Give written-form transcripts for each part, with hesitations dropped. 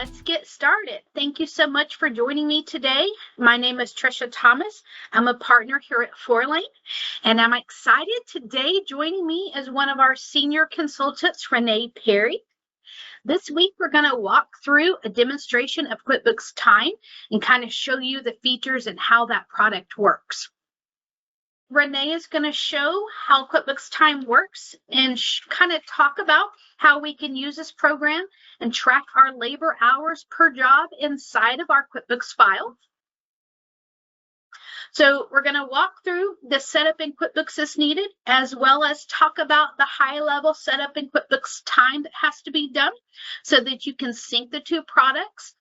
let's get started. Thank you so much for joining me today. My name is Trisha Thomas. I'm a partner here at Fourlane, and I'm excited today. Joining me is one of our senior consultants, Renee Perry. This week, we're going to walk through a demonstration of QuickBooks Time and kind of show you the features and how that product works. Renee is going to show how QuickBooks Time works and kind of talk about how we can use this program and track our labor hours per job inside of our QuickBooks file. So we're going to walk through the setup in QuickBooks as needed, as well as talk about the high-level setup in QuickBooks Time that has to be done so that you can sync the two products,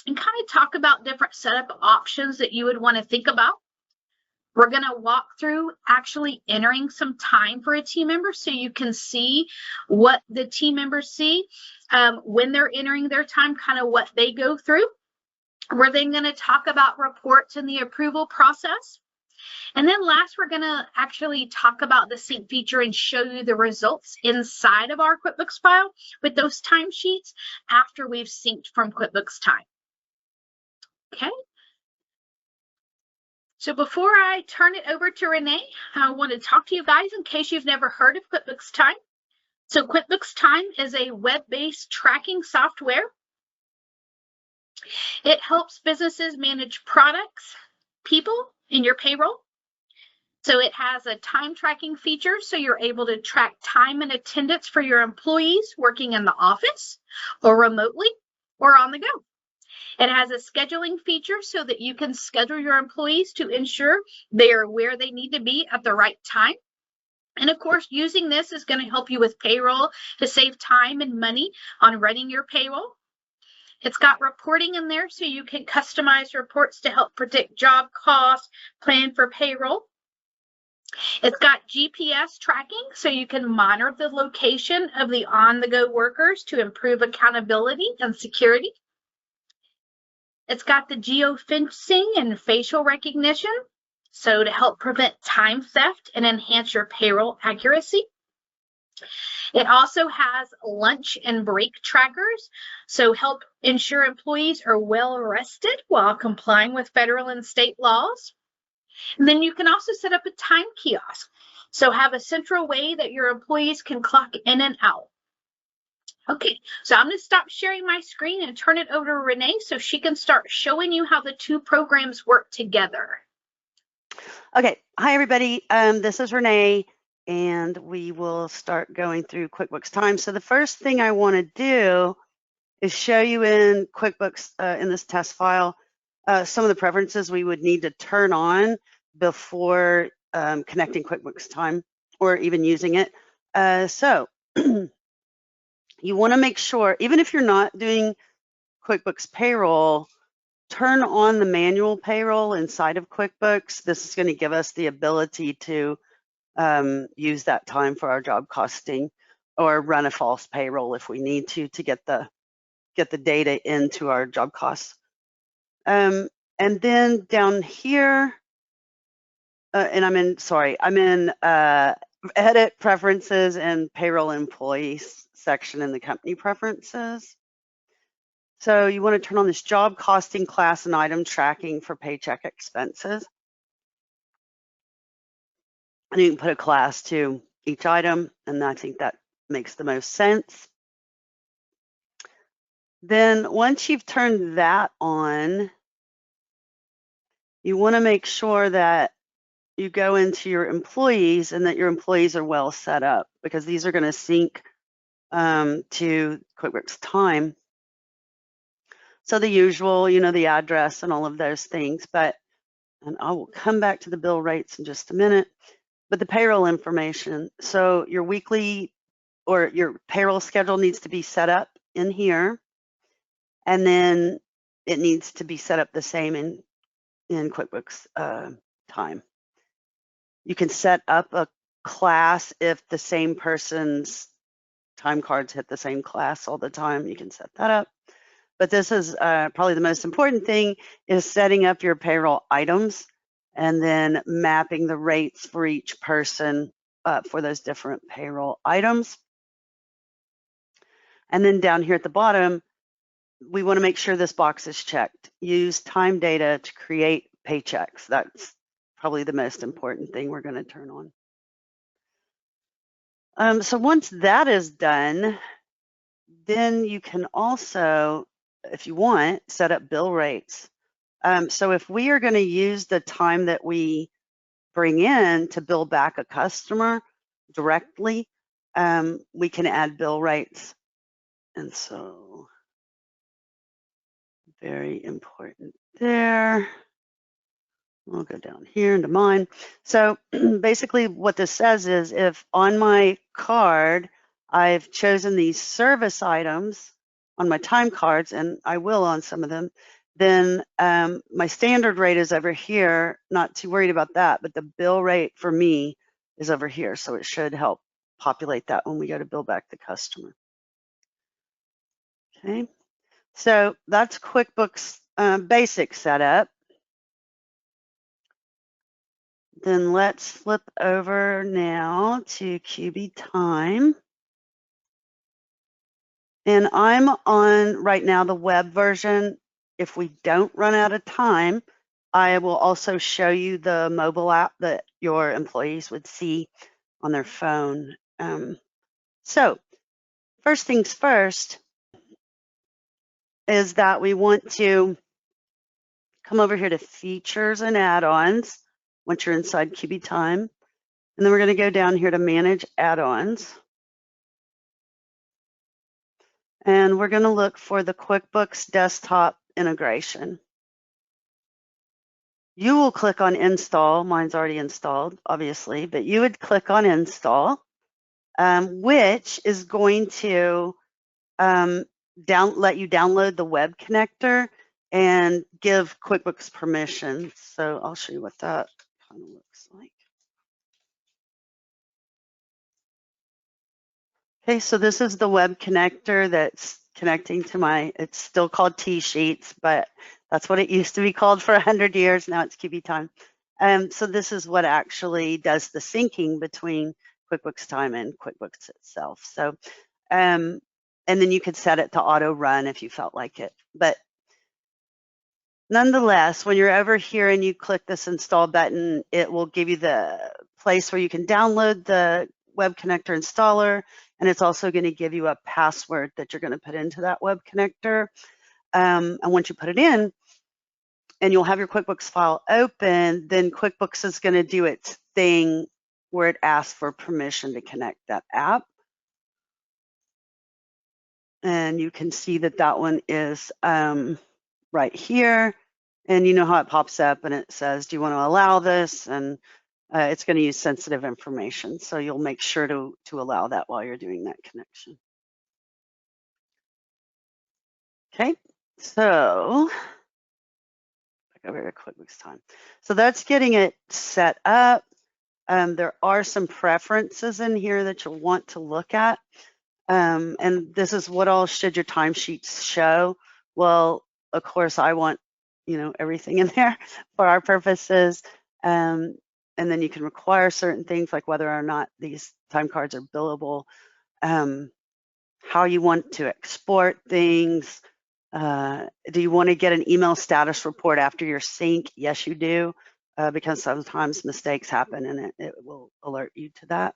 and kind of talk about different setup options that you would want to think about. We're going to walk through actually entering some time for a team member so you can see what the team members see when they're entering their time, kind of what they go through. We're then going to talk about reports and the approval process. And then last, we're going to actually talk about the sync feature and show you the results inside of our QuickBooks file with those timesheets after we've synced from QuickBooks Time. Okay. So before I turn it over to Renee, I want to talk to you guys in case you've never heard of QuickBooks Time. So QuickBooks Time is a web-based tracking software. It helps businesses manage products, people, and your payroll. So it has a time tracking feature, so you're able to track time and attendance for your employees working in the office or remotely or on the go. It has a scheduling feature so that you can schedule your employees to ensure they are where they need to be at the right time. And of course, using this is going to help you with payroll to save time and money on running your payroll. It's got reporting in there so you can customize reports to help predict job costs, plan for payroll. It's got GPS tracking so you can monitor the location of the on-the-go workers to improve accountability and security. It's got the geofencing and facial recognition, so to help prevent time theft and enhance your payroll accuracy. It also has lunch and break trackers, so help ensure employees are well rested while complying with federal and state laws. And then you can also set up a time kiosk, so have a central way that your employees can clock in and out. Okay, so I'm going to stop sharing my screen and turn it over to Renee so she can start showing you how the two programs work together. Okay, hi everybody. This is Renee, and we will start going through QuickBooks Time. So the first thing I want to do is show you in QuickBooks, in this test file, some of the preferences we would need to turn on before connecting QuickBooks Time or even using it. You want to make sure, even if you're not doing QuickBooks Payroll, turn on the manual payroll inside of QuickBooks. This is going to give us the ability to use that time for our job costing or run a false payroll if we need to get the data into our job costs. And then down here, and I'm in edit preferences and payroll employees section in the company preferences. So you want to turn on this job costing class and item tracking for paycheck expenses. And you can put a class to each item, and I think that makes the most sense. Then once you've turned that on, you want to make sure that you go into your employees and that your employees are well set up, because these are going to sync to QuickBooks Time. So the usual, the address and all of those things, and I will come back to the bill rates in just a minute, but the payroll information. So your weekly or your payroll schedule needs to be set up in here, and then it needs to be set up the same in QuickBooks Time. You can set up a class if the same person's time cards hit the same class all the time. You can set that up. But this is probably the most important thing, is setting up your payroll items and then mapping the rates for each person for those different payroll items. And then down here at the bottom, we want to make sure this box is checked. Use time data to create paychecks. That's probably the most important thing we're going to turn on. So once that is done, then you can also, if you want, set up bill rates. So if we are going to use the time that we bring in to bill back a customer directly, we can add bill rates. And so very important there. We'll go down here into mine. So basically what this says is if on my card, I've chosen these service items on my time cards, and I will on some of them, then my standard rate is over here. Not too worried about that, but the bill rate for me is over here. So it should help populate that when we go to bill back the customer. Okay, so that's QuickBooks basic setup. Then let's flip over now to QB Time. And I'm on right now the web version. If we don't run out of time, I will also show you the mobile app that your employees would see on their phone. So first things first is that we want to come over here to features and add-ons once you're inside QB Time. And then we're going to go down here to manage add-ons. And we're going to look for the QuickBooks Desktop integration. You will click on install. Mine's already installed, obviously, but you would click on install, which is going to let you download the web connector and give QuickBooks permission. So I'll show you what that kind of looks like. Okay, so this is the web connector that's connecting to my, it's still called T-Sheets, but that's what it used to be called for 100 years. Now it's QB Time. So this is what actually does the syncing between QuickBooks Time and QuickBooks itself. So, and then you could set it to auto run if you felt like it. But nonetheless, when you're over here and you click this install button, it will give you the place where you can download the web connector installer, and it's also going to give you a password that you're going to put into that web connector. And once you put it in, and you'll have your QuickBooks file open, then QuickBooks is going to do its thing where it asks for permission to connect that app. And you can see that that one is right here. And you know how it pops up and it says, do you want to allow this? And it's going to use sensitive information. So you'll make sure to allow that while you're doing that connection. Okay, so back over to QuickBooks Time. So that's getting it set up. There are some preferences in here that you'll want to look at. And this is what all should your timesheets show. Well, of course, I want, everything in there for our purposes. And then you can require certain things like whether or not these time cards are billable, how you want to export things. Do you want to get an email status report after your sync? Yes, you do, because sometimes mistakes happen and it will alert you to that.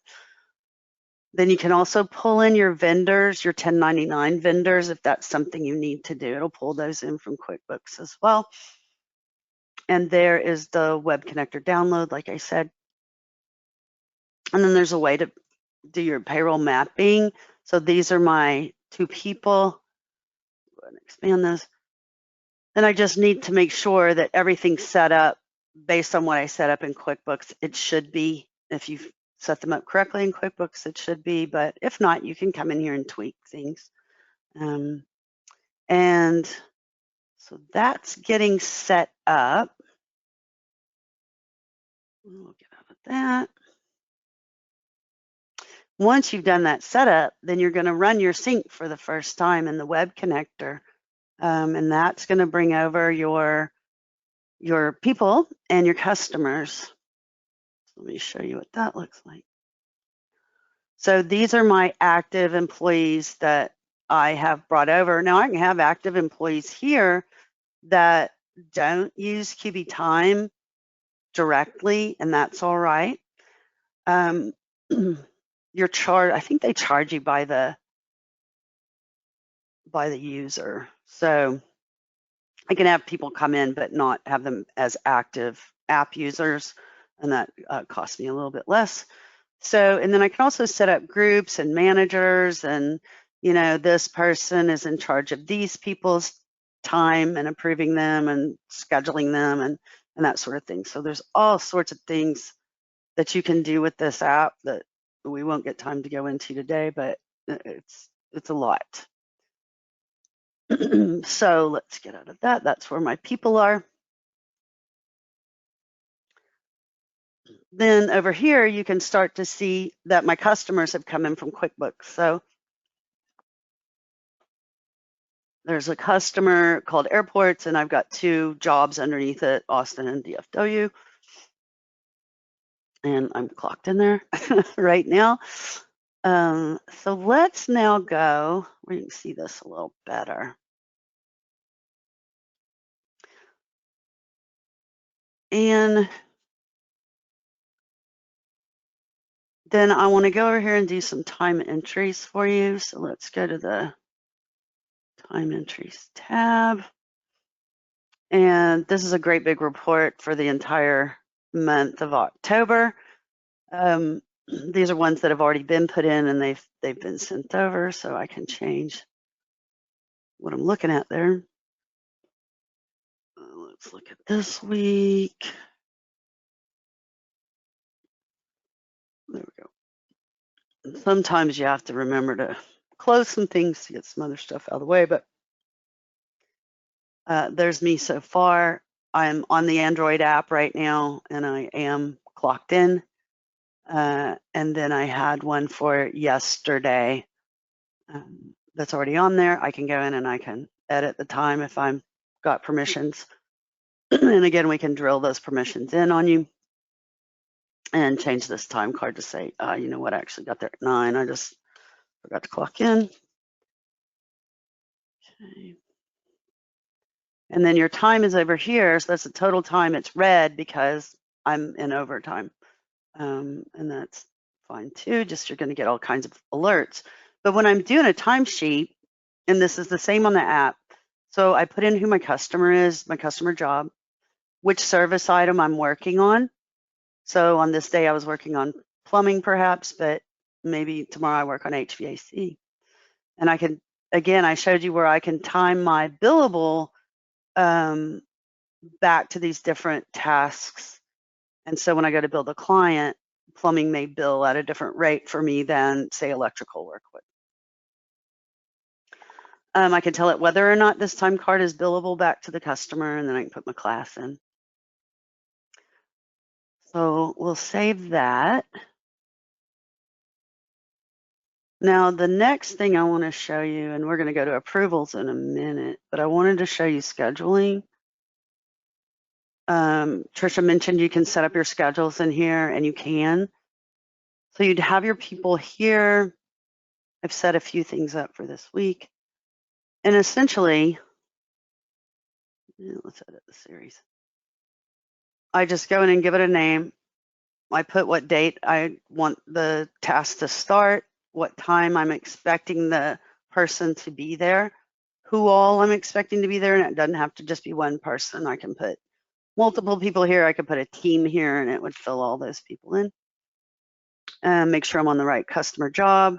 Then you can also pull in your vendors, your 1099 vendors, if that's something you need to do. It'll pull those in from QuickBooks as well. And there is the web connector download, like I said. And then there's a way to do your payroll mapping. So these are my 2 people. Go ahead and expand this. Then I just need to make sure that everything's set up based on what I set up in QuickBooks. It should be, if you've set them up correctly in QuickBooks, it should be, but if not, you can come in here and tweak things. And so that's getting set up. We'll get out of that. Once you've done that setup, then you're going to run your sync for the first time in the web connector. And that's going to bring over your people and your customers. Let me show you what that looks like. So these are my active employees that I have brought over. Now I can have active employees here that don't use QB Time directly, and that's all right. Your charge, I think they charge you by the user. So I can have people come in but not have them as active app users, and that costs me a little bit less. So, and then I can also set up groups and managers, and this person is in charge of these people's time and approving them and scheduling them and that sort of thing. So there's all sorts of things that you can do with this app that we won't get time to go into today, but it's a lot. So let's get out of that. That's where my people are. Then over here, you can start to see that my customers have come in from QuickBooks. So there's a customer called Airports, and I've got 2 jobs underneath it, Austin and DFW. And I'm clocked in there right now. So let's now go where you can see this a little better. And then I want to go over here and do some time entries for you. So let's go to the time entries tab. And this is a great big report for the entire month of October. These are ones that have already been put in and they've been sent over, so I can change what I'm looking at there. Let's look at this week. There we go. And sometimes you have to remember to close some things to get some other stuff out of the way, but there's me so far. I'm on the Android app right now, and I am clocked in. And then I had one for yesterday that's already on there. I can go in and I can edit the time if I've got permissions. And again, we can drill those permissions in on you and change this time card to say, you know what, I actually got there at 9. I just forgot to clock in. Okay. And then your time is over here. So that's the total time. It's red because I'm in overtime. And that's fine too. Just you're going to get all kinds of alerts. But when I'm doing a timesheet, and this is the same on the app, so I put in who my customer is, my customer job, which service item I'm working on. So on this day, I was working on plumbing perhaps, but maybe tomorrow I work on HVAC. And I can, again, I showed you where I can time my billable back to these different tasks. And so when I go to bill the client, plumbing may bill at a different rate for me than, say, electrical work would. I can tell it whether or not this time card is billable back to the customer, and then I can put my class in. So we'll save that. Now, the next thing I want to show you, and we're going to go to approvals in a minute, but I wanted to show you scheduling. Trisha mentioned you can set up your schedules in here, and you can. So you'd have your people here. I've set a few things up for this week. And essentially, let's edit the series. I just go in and give it a name. I put what date I want the task to start, what time I'm expecting the person to be there, who all I'm expecting to be there, and it doesn't have to just be one person. I can put multiple people here. I could put a team here, and it would fill all those people in. Make sure I'm on the right customer job.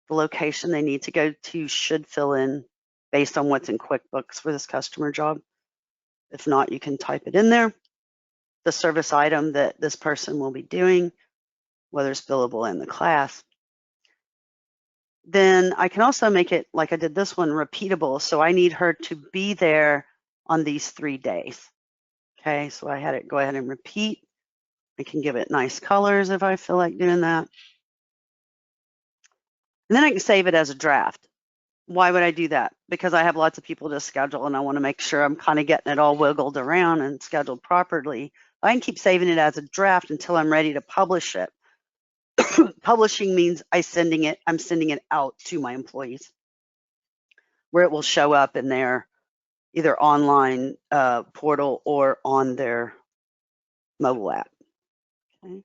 The location they need to go to should fill in based on what's in QuickBooks for this customer job. If not, you can type it in there. The service item that this person will be doing, whether it's billable in the class. Then I can also make it, like I did this one, repeatable. So I need her to be there on these 3 days. Okay, so I had it go ahead and repeat. I can give it nice colors if I feel like doing that. And then I can save it as a draft. Why would I do that? Because I have lots of people to schedule and I want to make sure I'm kind of getting it all wiggled around and scheduled properly. I can keep saving it as a draft until I'm ready to publish it. Publishing means I'm sending it out to my employees. where it will show up in their either online portal or on their mobile app. Okay.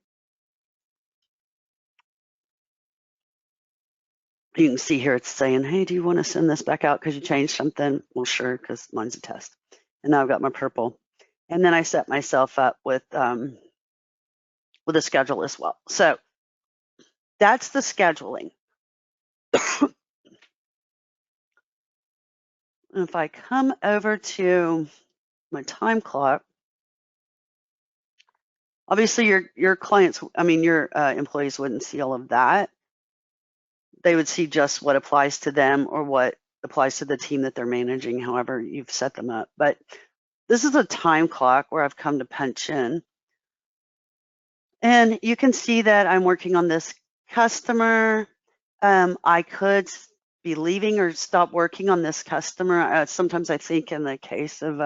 You can see here it's saying, hey, do you want to send this back out because you changed something? Well, sure, because mine's a test. And now I've got my purple. And then I set myself up with a schedule as well. So that's the scheduling. If I come over to my time clock, obviously your clients, your employees wouldn't see all of that. They would see just what applies to them or what applies to the team that they're managing, however you've set them up. But this is a time clock where I've come to punch in. And you can see that I'm working on this customer. I could be leaving or stop working on this customer. Sometimes I think in the case of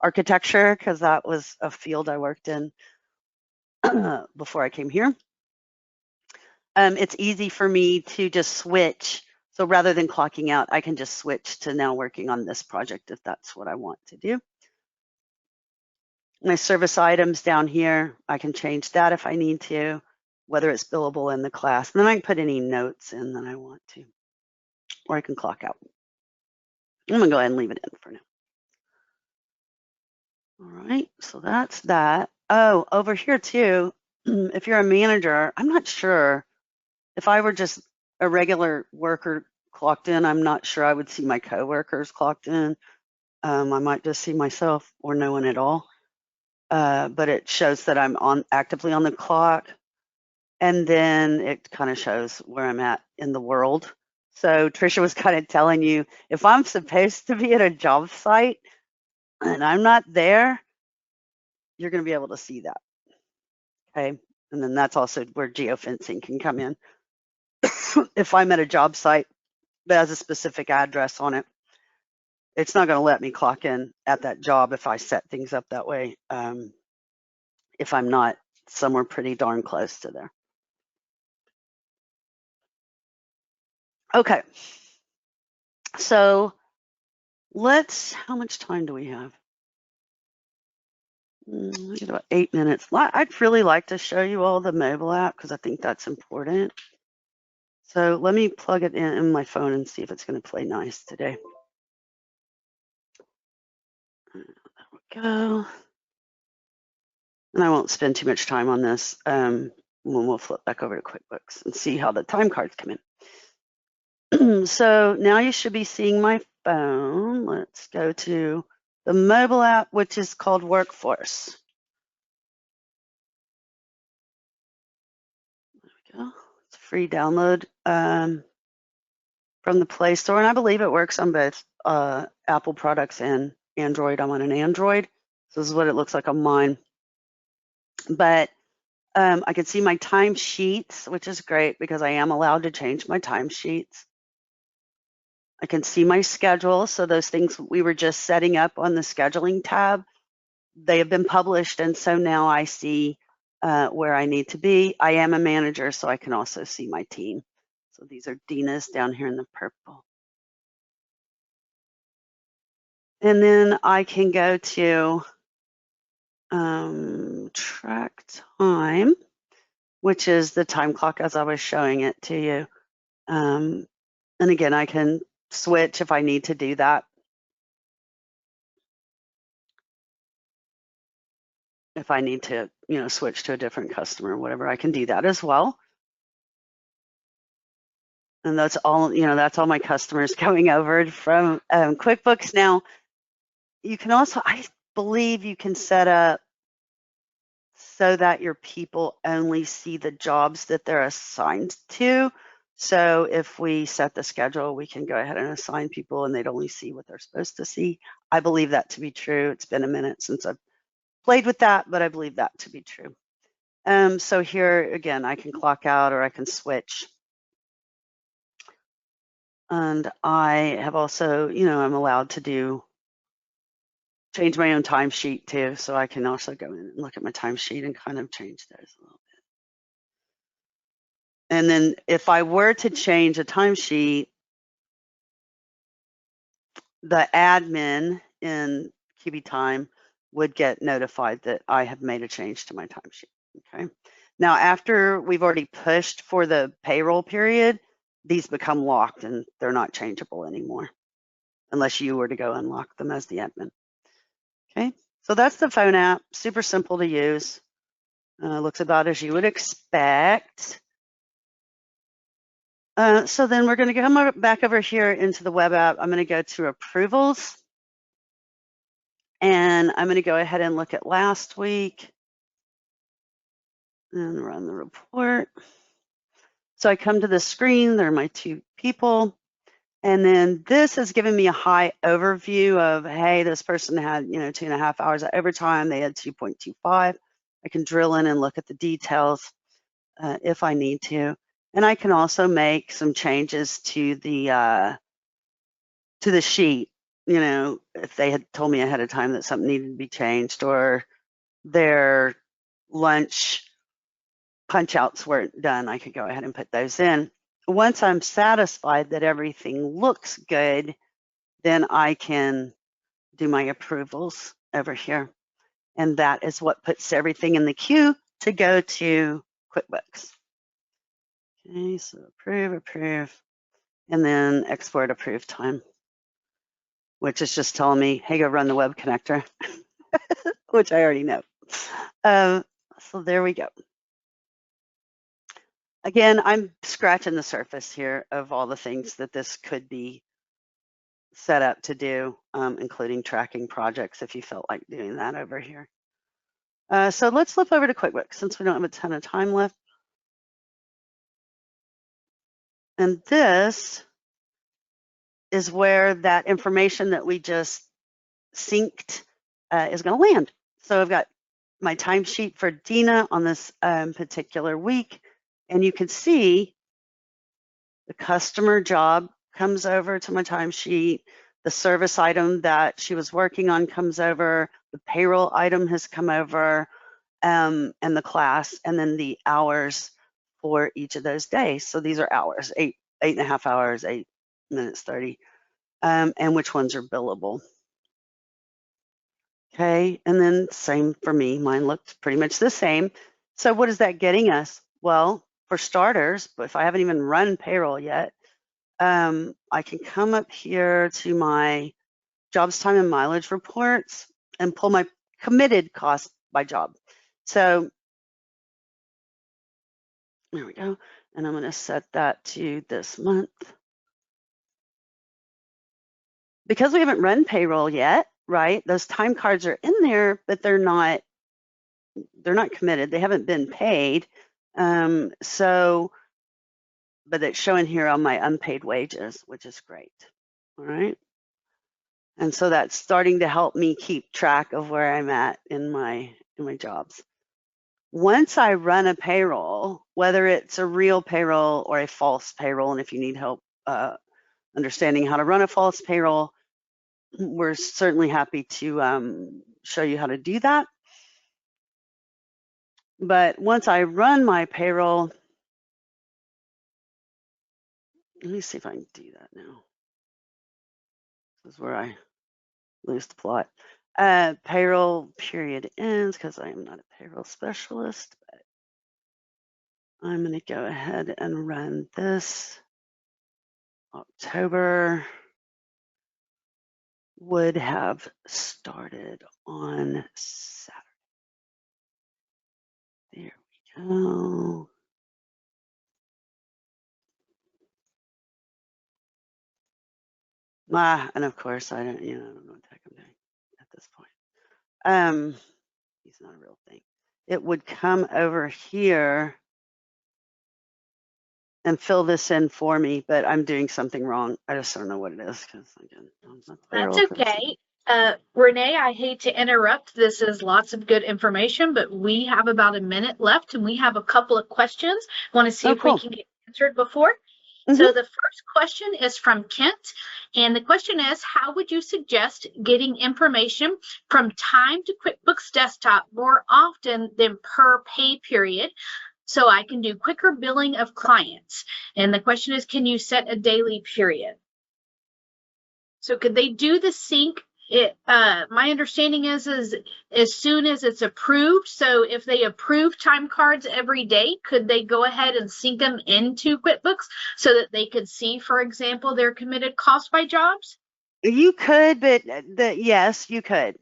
architecture, because that was a field I worked in before I came here. It's easy for me to just switch. So rather than clocking out, I can just switch to now working on this project if that's what I want to do. My service items down here, I can change that if I need to, whether it's billable in the class. And then I can put any notes in that I want to, or I can clock out. I'm gonna go ahead and leave it in for now. All right, so that's that. Oh, over here too, if you're a manager, I'm not sure. If I were just a regular worker clocked in, I'm not sure I would see my coworkers clocked in. I might just see myself or no one at all. But it shows that I'm actively on the clock. And then it kind of shows where I'm at in the world. So Trisha was kind of telling you, if I'm supposed to be at a job site and I'm not there, you're going to be able to see that. Okay. And then that's also where geofencing can come in. If I'm at a job site that has a specific address on it, it's not going to let me clock in at that job if I set things up that way, if I'm not somewhere pretty darn close to there. Okay, so how much time do we have? We got about 8 minutes. I'd really like to show you all the mobile app because I think that's important. So let me plug it in my phone and see if it's going to play nice today. There we go. And I won't spend too much time on this when we'll flip back over to QuickBooks and see how the time cards come in. So now you should be seeing my phone. Let's go to the mobile app, which is called Workforce. There we go. It's a free download from the Play Store, and I believe it works on both Apple products and Android. I'm on an Android, so this is what it looks like on mine. But I can see my timesheets, which is great because I am allowed to change my timesheets. I can see my schedule, so those things we were just setting up on the scheduling tab, they have been published, and so now I see where I need to be. I am a manager, so I can also see my team. So these are Dina's down here in the purple. And then I can go to track time, which is the time clock as I was showing it to you. And again, I can switch if I need to do that. If I need to, switch to a different customer or whatever, I can do that as well. And that's all, that's all my customers going over from QuickBooks. Now, you can also, I believe you can set up so that your people only see the jobs that they're assigned to. So if we set the schedule, we can go ahead and assign people and they'd only see what they're supposed to see. I believe that to be true. It's been a minute since I've played with that, but I believe that to be true. So here, again, I can clock out or I can switch. And I have also, I'm allowed to change my own timesheet too. So I can also go in and look at my timesheet and kind of change those a little bit. And then if I were to change a timesheet, the admin in QB Time would get notified that I have made a change to my timesheet. Okay. Now, after we've already pushed for the payroll period, these become locked and they're not changeable anymore unless you were to go unlock them as the admin. Okay. So that's the phone app. Super simple to use. Looks about as you would expect. So then we're going to come back over here into the web app. I'm going to go to approvals. And I'm going to go ahead and look at last week and run the report. So I come to the screen. There are my two people. And then this has given me a high overview of, hey, this person had, 2.5 hours of overtime. They had 2.25. I can drill in and look at the details if I need to. And I can also make some changes to the sheet. If they had told me ahead of time that something needed to be changed or their lunch punch outs weren't done, I could go ahead and put those in. Once I'm satisfied that everything looks good, then I can do my approvals over here. And that is what puts everything in the queue to go to QuickBooks. Okay, so approve, and then export approve time, which is just telling me, hey, go run the web connector, which I already know. So there we go. Again, I'm scratching the surface here of all the things that this could be set up to do, including tracking projects if you felt like doing that over here. So let's flip over to QuickBooks since we don't have a ton of time left. And this is where that information that we just synced is going to land. So I've got my timesheet for Dina on this particular week, and you can see the customer job comes over to my timesheet. The service item that she was working on comes over. The payroll item has come over, and the class, and then the hours for each of those days. So these are hours, 8.5 hours, 8 minutes 30, and which ones are billable. Okay, and then same for me. Mine looked pretty much the same. So what is that getting us? Well, for starters, but if I haven't even run payroll yet, I can come up here to my jobs time and mileage reports and pull my committed cost by job. So there we go. And I'm going to set that to this month. Because we haven't run payroll yet, right? Those time cards are in there, but they're not committed. They haven't been paid. But it's showing here on my unpaid wages, which is great. All right. And so that's starting to help me keep track of where I'm at in my jobs. Once I run a payroll, whether it's a real payroll or a false payroll, and if you need help understanding how to run a false payroll, we're certainly happy to show you how to do that. But once I run my payroll, let me see if I can do that now. This is where I lose the plot. Payroll period ends because I am not a payroll specialist, but I'm going to go ahead and run this. October would have started on Saturday. There we go. And of course, I don't know what the heck I'm doing at this point. He's not a real thing. It would come over here and fill this in for me, but I'm doing something wrong. I just don't know what it is because again, I'm not the payroll That's person. okay. Renee, I hate to interrupt. This is lots of good information, but we have about a minute left and we have a couple of questions. Want to see if we can get answered before. So the first question is from Kent, and the question is, how would you suggest getting information from time to QuickBooks Desktop more often than per pay period so I can do quicker billing of clients? And the question is, can you set a daily period? So could they do the sync? My understanding is as soon as it's approved. So if they approve time cards every day, could they go ahead and sync them into QuickBooks so that they could see, for example, their committed cost by jobs? You could, but yes, you could.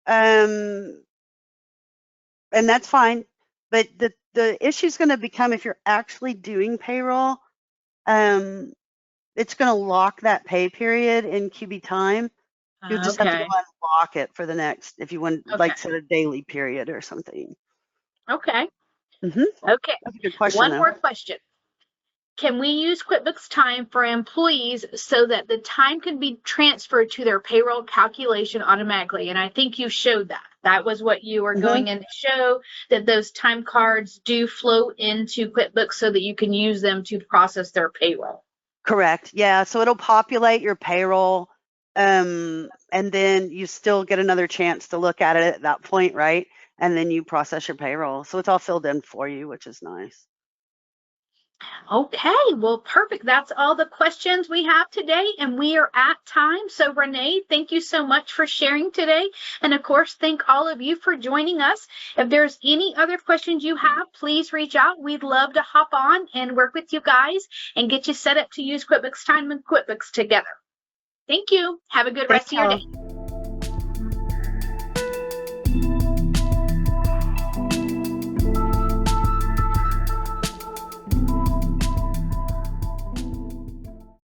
And that's fine. But the issue is going to become if you're actually doing payroll, it's going to lock that pay period in QB time. You'll just have to go Okay. unlock it for the next, if you want, Okay. like set a daily period or something. Okay. Mm-hmm. Okay. That's a good question, One though. more question. Can we use QuickBooks Time for employees so that the time can be transferred to their payroll calculation automatically? And I think you showed that. That was what you were going in to show, that those time cards do flow into QuickBooks so that you can use them to process their payroll. Correct. Yeah. So it'll populate your payroll, and then you still get another chance to look at it at that point, right? And then you process your payroll. So it's all filled in for you, which is nice. Okay, well, perfect. That's all the questions we have today, and we are at time. So, Renee, thank you so much for sharing today. And of course, thank all of you for joining us. If there's any other questions you have, please reach out. We'd love to hop on and work with you guys and get you set up to use QuickBooks Time and QuickBooks together. Thank you. Have a good rest of your day.